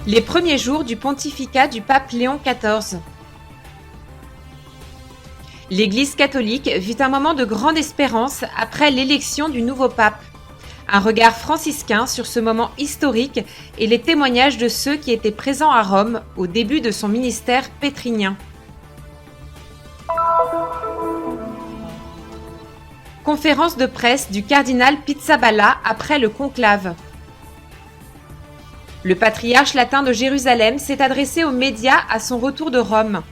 Les premiers jours du pontificat du pape Léon XIV. L'Église catholique vit un moment de grande espérance après l'élection du nouveau pape. Un regard franciscain sur ce moment historique et les témoignages de ceux qui étaient présents à Rome au début de son ministère pétrinien. Conférence de presse du cardinal Pizzaballa après le conclave. Le patriarche latin de Jérusalem s'est adressé aux médias à son retour de Rome.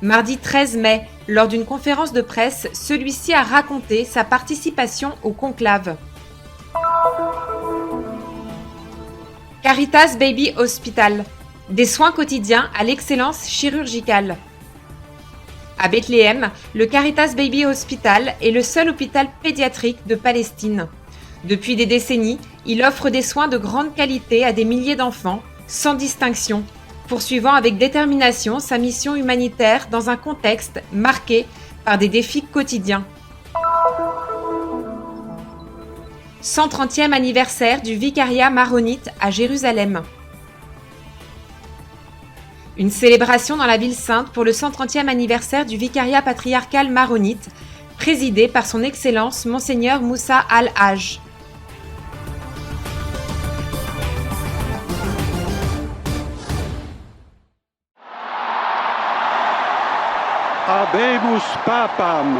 Mardi 13 mai, lors d'une conférence de presse, celui-ci a raconté sa participation au conclave. Caritas Baby Hospital, des soins quotidiens à l'excellence chirurgicale. À Bethléem, le Caritas Baby Hospital est le seul hôpital pédiatrique de Palestine. Depuis des décennies, il offre des soins de grande qualité à des milliers d'enfants, sans distinction, poursuivant avec détermination sa mission humanitaire dans un contexte marqué par des défis quotidiens. 130e anniversaire du vicariat maronite à Jérusalem. Une célébration dans la ville sainte pour le 130e anniversaire du vicariat patriarcal maronite, présidé par son Excellence Monseigneur Moussa Al-Haj. Habemus Papam.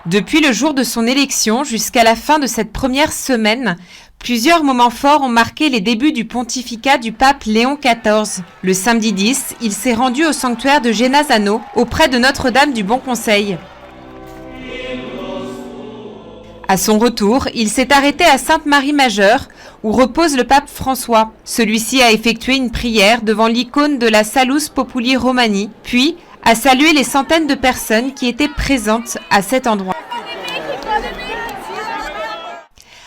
Depuis le jour de son élection jusqu'à la fin de cette première semaine, plusieurs moments forts ont marqué les débuts du pontificat du pape Léon XIV. Le samedi 10, il s'est rendu au sanctuaire de Genazzano, auprès de Notre-Dame du Bon Conseil. À son retour, il s'est arrêté à Sainte-Marie-Majeure, où repose le pape François. Celui-ci a effectué une prière devant l'icône de la Salus Populi Romani, puis a salué les centaines de personnes qui étaient présentes à cet endroit.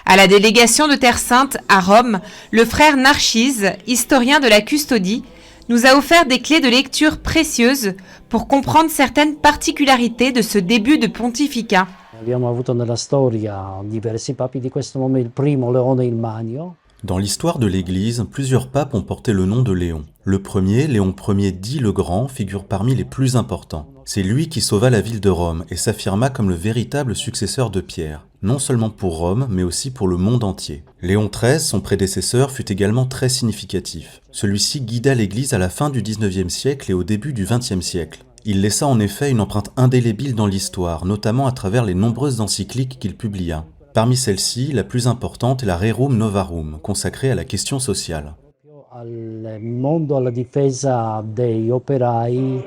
À la délégation de Terre Sainte à Rome, le frère Narcisse, historien de la custodie, nous a offert des clés de lecture précieuses pour comprendre certaines particularités de ce début de pontificat. Abbiamo avuto nella storia diversi papi di questo nome, il primo Leone il Magno. Dans l'histoire de l'Église, plusieurs papes ont porté le nom de Léon. Le premier, Léon Ier dit le Grand, figure parmi les plus importants. C'est lui qui sauva la ville de Rome et s'affirma comme le véritable successeur de Pierre, non seulement pour Rome, mais aussi pour le monde entier. Léon XIII, son prédécesseur, fut également très significatif. Celui-ci guida l'Église à la fin du XIXe siècle et au début du XXe siècle. Il laissa en effet une empreinte indélébile dans l'histoire, notamment à travers les nombreuses encycliques qu'il publia. Parmi celles-ci, la plus importante est la Rerum Novarum, consacrée à la question sociale. Al mondo, alla difesa dei operai.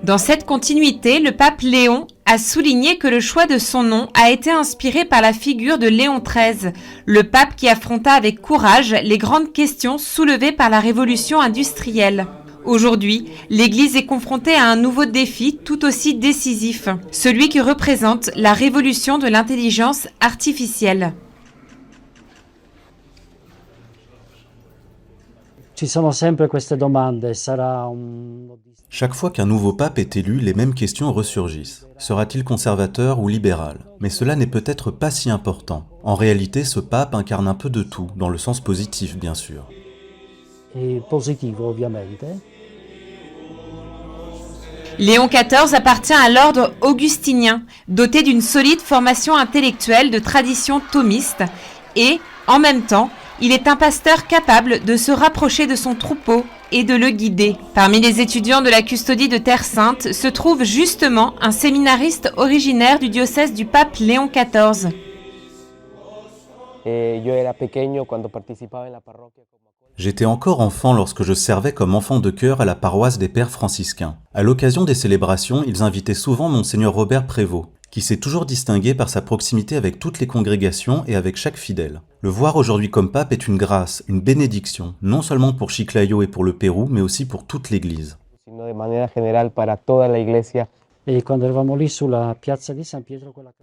Dans cette continuité, le pape Léon a souligné que le choix de son nom a été inspiré par la figure de Léon XIII, le pape qui affronta avec courage les grandes questions soulevées par la révolution industrielle. Aujourd'hui, l'Église est confrontée à un nouveau défi tout aussi décisif, celui qui représente la révolution de l'intelligence artificielle. Ci sono sempre queste domande, sarà Chaque fois qu'un nouveau pape est élu, les mêmes questions ressurgissent. Sera-t-il conservateur ou libéral? Mais cela n'est peut-être pas si important. En réalité, ce pape incarne un peu de tout, dans le sens positif bien sûr. positivo ovviamente. Léon XIV appartient à l'ordre augustinien, doté d'une solide formation intellectuelle de tradition thomiste et, en même temps, il est un pasteur capable de se rapprocher de son troupeau et de le guider. Parmi les étudiants de la custodie de Terre Sainte se trouve justement un séminariste originaire du diocèse du pape Léon XIV. J'étais encore enfant lorsque je servais comme enfant de chœur à la paroisse des Pères franciscains. À l'occasion des célébrations, ils invitaient souvent Monseigneur Robert Prévost, qui s'est toujours distingué par sa proximité avec toutes les congrégations et avec chaque fidèle. Le voir aujourd'hui comme pape est une grâce, une bénédiction, non seulement pour Chiclayo et pour le Pérou, mais aussi pour toute l'Église.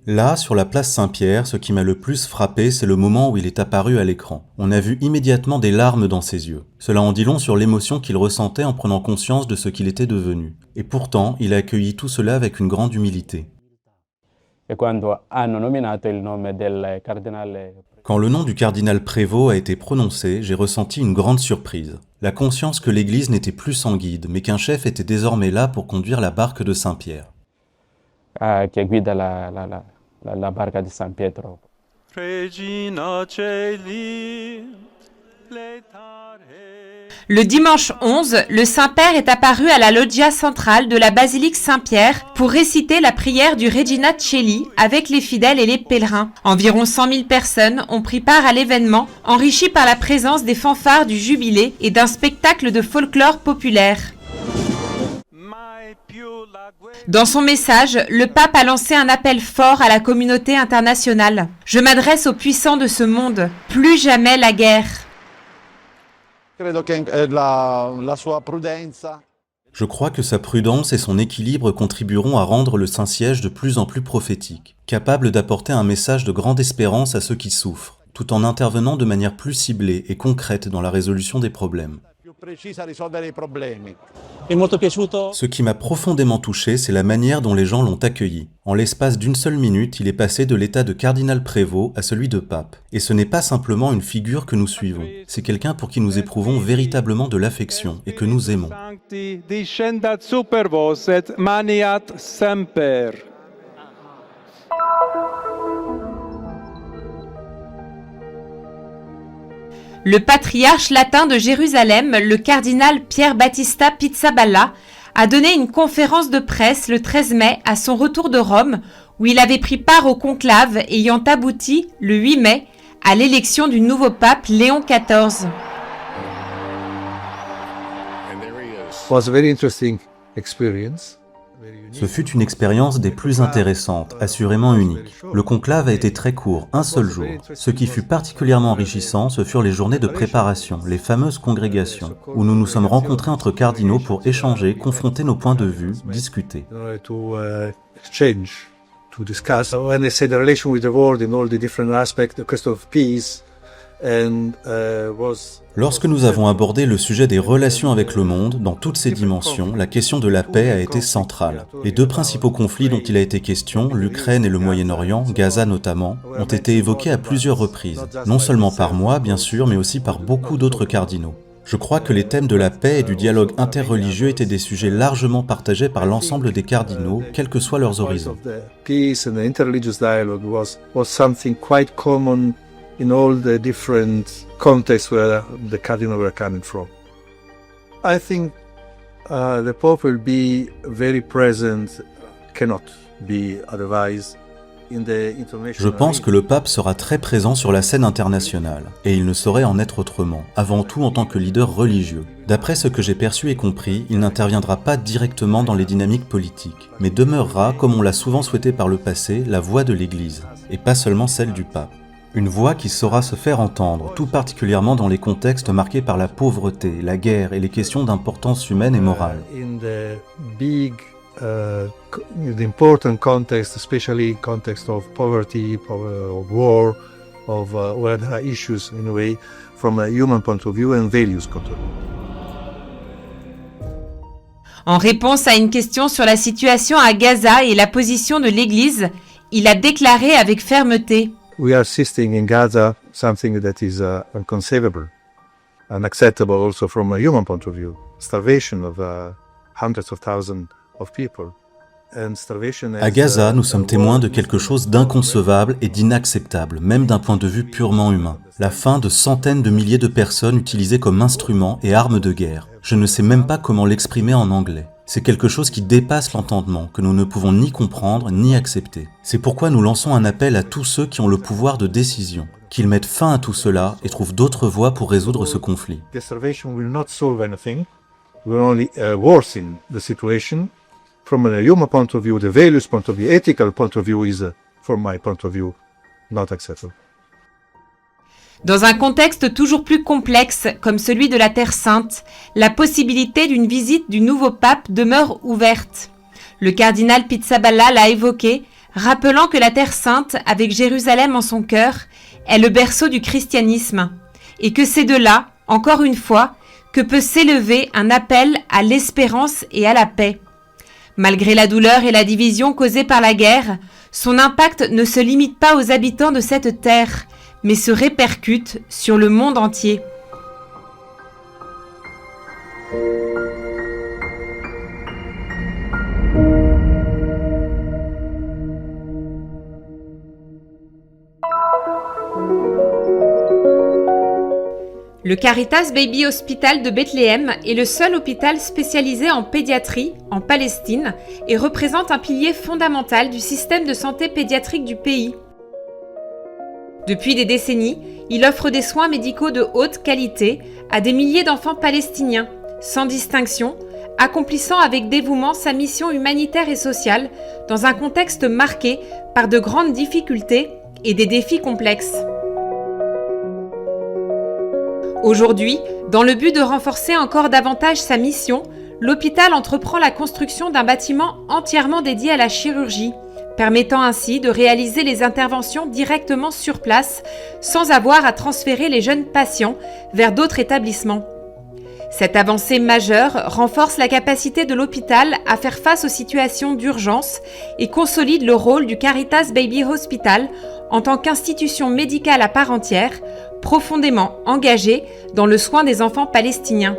Là, sur la place Saint-Pierre, ce qui m'a le plus frappé, c'est le moment où il est apparu à l'écran. On a vu immédiatement des larmes dans ses yeux. Cela en dit long sur l'émotion qu'il ressentait en prenant conscience de ce qu'il était devenu. Et pourtant, il a accueilli tout cela avec une grande humilité. Quand le nom du cardinal Prévost a été prononcé, j'ai ressenti une grande surprise. La conscience que l'Église n'était plus sans guide, mais qu'un chef était désormais là pour conduire la barque de Saint-Pierre. Che guida la barca di San Pietro. Regina Caeli, Le dimanche 11, le Saint-Père est apparu à la loggia centrale de la basilique Saint-Pierre pour réciter la prière du Regina Caeli avec les fidèles et les pèlerins. Environ 100 000 personnes ont pris part à l'événement, enrichi par la présence des fanfares du Jubilé et d'un spectacle de folklore populaire. Dans son message, le pape a lancé un appel fort à la communauté internationale. « Je m'adresse aux puissants de ce monde. Plus jamais la guerre. » Je crois que sa prudence et son équilibre contribueront à rendre le Saint-Siège de plus en plus prophétique, capable d'apporter un message de grande espérance à ceux qui souffrent, tout en intervenant de manière plus ciblée et concrète dans la résolution des problèmes. Ce qui m'a profondément touché, c'est la manière dont les gens l'ont accueilli. En l'espace d'une seule minute, il est passé de l'état de cardinal Prévost à celui de pape. Et ce n'est pas simplement une figure que nous suivons, c'est quelqu'un pour qui nous éprouvons véritablement de l'affection et que nous aimons. Le patriarche latin de Jérusalem, le cardinal Pier Battista Pizzaballa, a donné une conférence de presse le 13 mai à son retour de Rome, où il avait pris part au conclave ayant abouti, le 8 mai, à l'élection du nouveau pape Léon XIV. Ce fut une expérience des plus intéressantes, assurément unique. Le conclave a été très court, un seul jour. Ce qui fut particulièrement enrichissant, ce furent les journées de préparation, les fameuses congrégations, où nous nous sommes rencontrés entre cardinaux pour échanger, confronter nos points de vue, discuter. Lorsque nous avons abordé le sujet des relations avec le monde, dans toutes ses dimensions, la question de la paix a été centrale. Les deux principaux conflits dont il a été question, l'Ukraine et le Moyen-Orient, Gaza notamment, ont été évoqués à plusieurs reprises, non seulement par moi, bien sûr, mais aussi par beaucoup d'autres cardinaux. Je crois que les thèmes de la paix et du dialogue interreligieux étaient des sujets largement partagés par l'ensemble des cardinaux, quels que soient leurs horizons. In all the different contexts where the cardinals were coming from. I think the Pope will be very present, cannot be otherwise. Je pense que le pape sera très présent sur la scène internationale, et il ne saurait en être autrement, avant tout en tant que leader religieux. D'après ce que j'ai perçu et compris, il n'interviendra pas directement dans les dynamiques politiques, mais demeurera, comme on l'a souvent souhaité par le passé, la voix de l'Église, et pas seulement celle du pape. Une voix qui saura se faire entendre, tout particulièrement dans les contextes marqués par la pauvreté, la guerre et les questions d'importance humaine et morale. In the big, the important context, especially context of poverty, of war, of where there are issues in a way, from a human point of view and values point of view. En réponse à une question sur la situation à Gaza et la position de l'Église, il a déclaré avec fermeté: We are assisting in Gaza something that is inconceivable, unacceptable also from a human point of view. Starvation of hundreds of thousands of people. À Gaza, nous sommes témoins de quelque chose d'inconcevable et d'inacceptable, même d'un point de vue purement humain. La faim de centaines de milliers de personnes utilisées comme instruments et armes de guerre. Je ne sais même pas comment l'exprimer en anglais. C'est quelque chose qui dépasse l'entendement, que nous ne pouvons ni comprendre ni accepter. C'est pourquoi nous lançons un appel à tous ceux qui ont le pouvoir de décision, qu'ils mettent fin à tout cela et trouvent d'autres voies pour résoudre ce conflit. The starvation will not solve anything, will only worsen the situation. From a human point of view, the values point of view, ethical point of view is, from my point of view, not acceptable. Dans un contexte toujours plus complexe comme celui de la Terre Sainte, la possibilité d'une visite du nouveau pape demeure ouverte. Le cardinal Pizzaballa l'a évoqué, rappelant que la Terre Sainte, avec Jérusalem en son cœur, est le berceau du christianisme, et que c'est de là, encore une fois, que peut s'élever un appel à l'espérance et à la paix. Malgré la douleur et la division causées par la guerre, son impact ne se limite pas aux habitants de cette terre, mais se répercute sur le monde entier. Le Caritas Baby Hospital de Bethléem est le seul hôpital spécialisé en pédiatrie en Palestine et représente un pilier fondamental du système de santé pédiatrique du pays. Depuis des décennies, il offre des soins médicaux de haute qualité à des milliers d'enfants palestiniens, sans distinction, accomplissant avec dévouement sa mission humanitaire et sociale dans un contexte marqué par de grandes difficultés et des défis complexes. Aujourd'hui, dans le but de renforcer encore davantage sa mission, l'hôpital entreprend la construction d'un bâtiment entièrement dédié à la chirurgie, permettant ainsi de réaliser les interventions directement sur place, sans avoir à transférer les jeunes patients vers d'autres établissements. Cette avancée majeure renforce la capacité de l'hôpital à faire face aux situations d'urgence et consolide le rôle du Caritas Baby Hospital en tant qu'institution médicale à part entière, profondément engagée dans le soin des enfants palestiniens.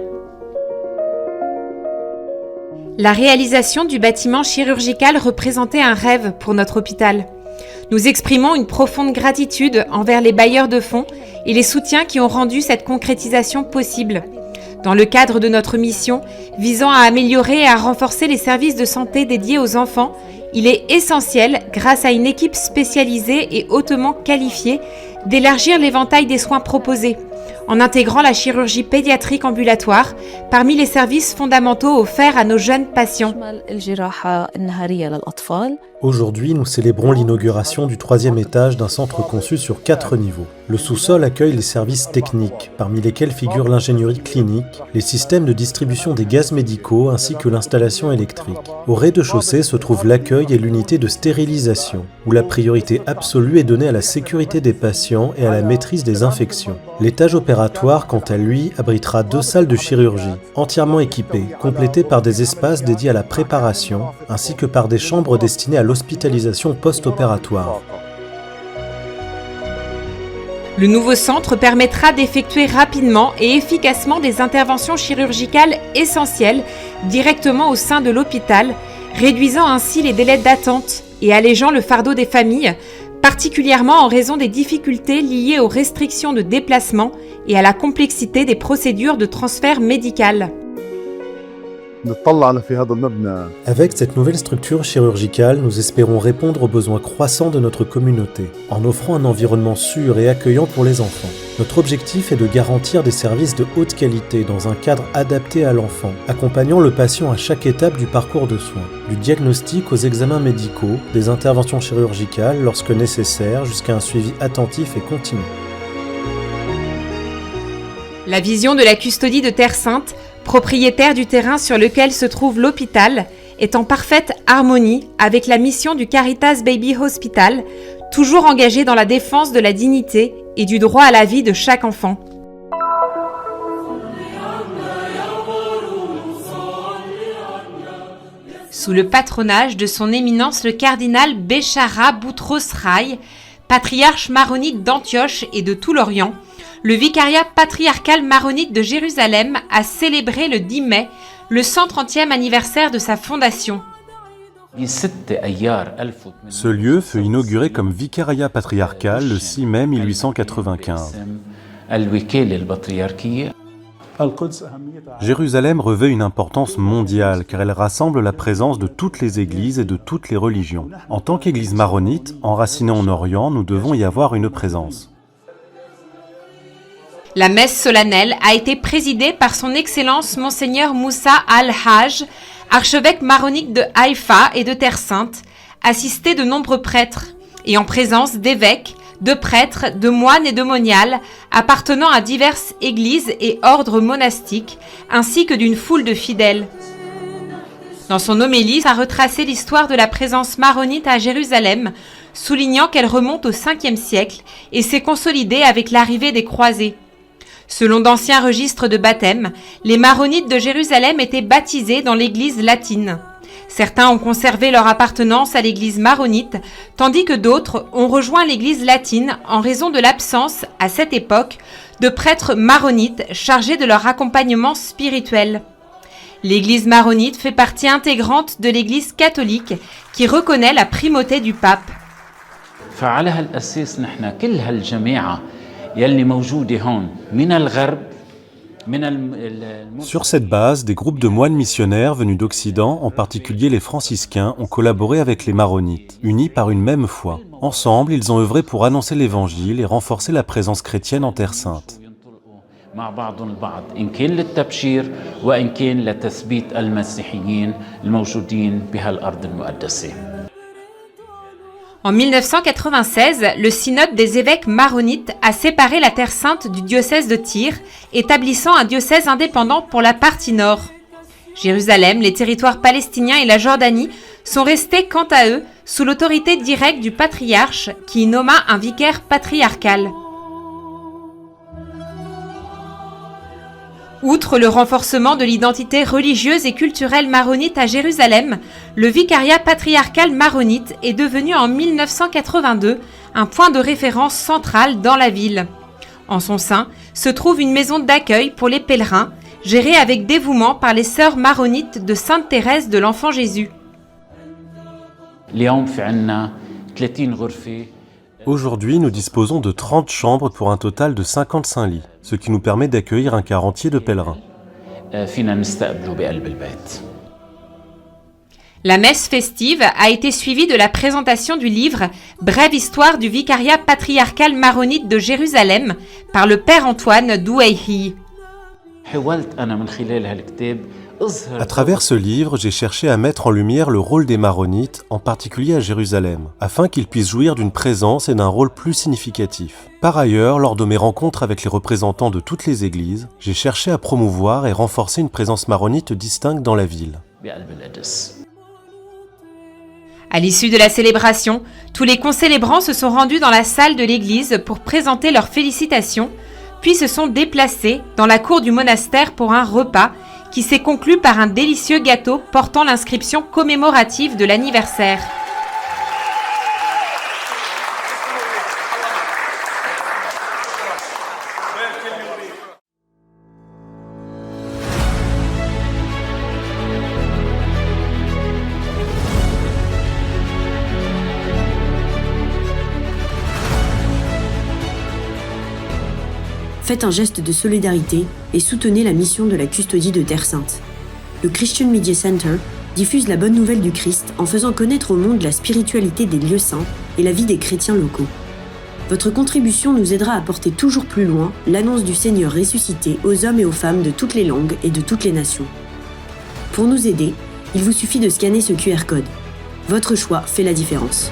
La réalisation du bâtiment chirurgical représentait un rêve pour notre hôpital. Nous exprimons une profonde gratitude envers les bailleurs de fonds et les soutiens qui ont rendu cette concrétisation possible. Dans le cadre de notre mission visant à améliorer et à renforcer les services de santé dédiés aux enfants, il est essentiel, grâce à une équipe spécialisée et hautement qualifiée, d'élargir l'éventail des soins proposés, en intégrant la chirurgie pédiatrique ambulatoire parmi les services fondamentaux offerts à nos jeunes patients. Aujourd'hui, nous célébrons l'inauguration du 3e étage d'un centre conçu sur 4 niveaux. Le sous-sol accueille les services techniques, parmi lesquels figurent l'ingénierie clinique, les systèmes de distribution des gaz médicaux ainsi que l'installation électrique. Au rez-de-chaussée se trouve l'accueil et l'unité de stérilisation, où la priorité absolue est donnée à la sécurité des patients et à la maîtrise des infections. L'étage opératoire, quant à lui, abritera 2 salles de chirurgie, entièrement équipées, complétées par des espaces dédiés à la préparation, ainsi que par des chambres destinées à l'hospitalisation post-opératoire. Le nouveau centre permettra d'effectuer rapidement et efficacement des interventions chirurgicales essentielles directement au sein de l'hôpital, réduisant ainsi les délais d'attente et allégeant le fardeau des familles, particulièrement en raison des difficultés liées aux restrictions de déplacement et à la complexité des procédures de transfert médical. Avec cette nouvelle structure chirurgicale, nous espérons répondre aux besoins croissants de notre communauté, en offrant un environnement sûr et accueillant pour les enfants. Notre objectif est de garantir des services de haute qualité dans un cadre adapté à l'enfant, accompagnant le patient à chaque étape du parcours de soins, du diagnostic aux examens médicaux, des interventions chirurgicales lorsque nécessaire, jusqu'à un suivi attentif et continu. La vision de la custodie de Terre Sainte, propriétaire du terrain sur lequel se trouve l'hôpital, est en parfaite harmonie avec la mission du Caritas Baby Hospital, toujours engagé dans la défense de la dignité et du droit à la vie de chaque enfant. Sous le patronage de son éminence le cardinal Béchara Boutros Rai, patriarche maronite d'Antioche et de tout l'Orient, le vicariat patriarcal maronite de Jérusalem a célébré le 10 mai le 130e anniversaire de sa fondation. Ce lieu fut inauguré comme vicariat patriarcal le 6 mai 1895. Jérusalem revêt une importance mondiale car elle rassemble la présence de toutes les églises et de toutes les religions. En tant qu'église maronite, enracinée en Orient, nous devons y avoir une présence. La messe solennelle a été présidée par son Excellence Monseigneur Moussa Al-Hajj, archevêque maronite de Haïfa et de Terre Sainte, assisté de nombreux prêtres et en présence d'évêques, de prêtres, de moines et de moniales appartenant à diverses églises et ordres monastiques, ainsi que d'une foule de fidèles. Dans son homélie, a retracé l'histoire de la présence maronite à Jérusalem, soulignant qu'elle remonte au 5e siècle et s'est consolidée avec l'arrivée des croisés. Selon d'anciens registres de baptême, les maronites de Jérusalem étaient baptisés dans l'église latine. Certains ont conservé leur appartenance à l'église maronite, tandis que d'autres ont rejoint l'église latine en raison de l'absence, à cette époque, de prêtres maronites chargés de leur accompagnement spirituel. L'église maronite fait partie intégrante de l'église catholique qui reconnaît la primauté du pape. فعلى هالأساس نحن كل هالجماعة يلي موجودة هون من الغرب. Sur cette base, des groupes de moines missionnaires venus d'Occident, en particulier les franciscains, ont collaboré avec les maronites, unis par une même foi. Ensemble, ils ont œuvré pour annoncer l'Évangile et renforcer la présence chrétienne en Terre Sainte. مع بعضهم البعض إن كان للتبشير وإن كان لتثبيت المسيحيين الموجودين بهالأرض المقدسة. En 1996, le synode des évêques maronites a séparé la Terre Sainte du diocèse de Tyr, établissant un diocèse indépendant pour la partie nord. Jérusalem, les territoires palestiniens et la Jordanie sont restés quant à eux sous l'autorité directe du patriarche qui y nomma un vicaire patriarcal. Outre le renforcement de l'identité religieuse et culturelle maronite à Jérusalem, le vicariat patriarcal maronite est devenu en 1982 un point de référence central dans la ville. En son sein se trouve une maison d'accueil pour les pèlerins, gérée avec dévouement par les sœurs maronites de Sainte Thérèse de l'Enfant Jésus. Aujourd'hui, nous disposons de 30 chambres pour un total de 55 lits, ce qui nous permet d'accueillir un quart entier de pèlerins. La messe festive a été suivie de la présentation du livre « Brève histoire du vicariat patriarcal maronite de Jérusalem » par le père Antoine Doueihi. À travers ce livre, j'ai cherché à mettre en lumière le rôle des maronites, en particulier à Jérusalem, afin qu'ils puissent jouir d'une présence et d'un rôle plus significatif. Par ailleurs, lors de mes rencontres avec les représentants de toutes les églises, j'ai cherché à promouvoir et renforcer une présence maronite distincte dans la ville. À l'issue de la célébration, tous les concélébrants se sont rendus dans la salle de l'église pour présenter leurs félicitations, puis se sont déplacés dans la cour du monastère pour un repas qui s'est conclu par un délicieux gâteau portant l'inscription commémorative de l'anniversaire. Faites un geste de solidarité et soutenez la mission de la custodie de Terre Sainte. Le Christian Media Center diffuse la bonne nouvelle du Christ en faisant connaître au monde la spiritualité des lieux saints et la vie des chrétiens locaux. Votre contribution nous aidera à porter toujours plus loin l'annonce du Seigneur ressuscité aux hommes et aux femmes de toutes les langues et de toutes les nations. Pour nous aider, il vous suffit de scanner ce QR code. Votre choix fait la différence.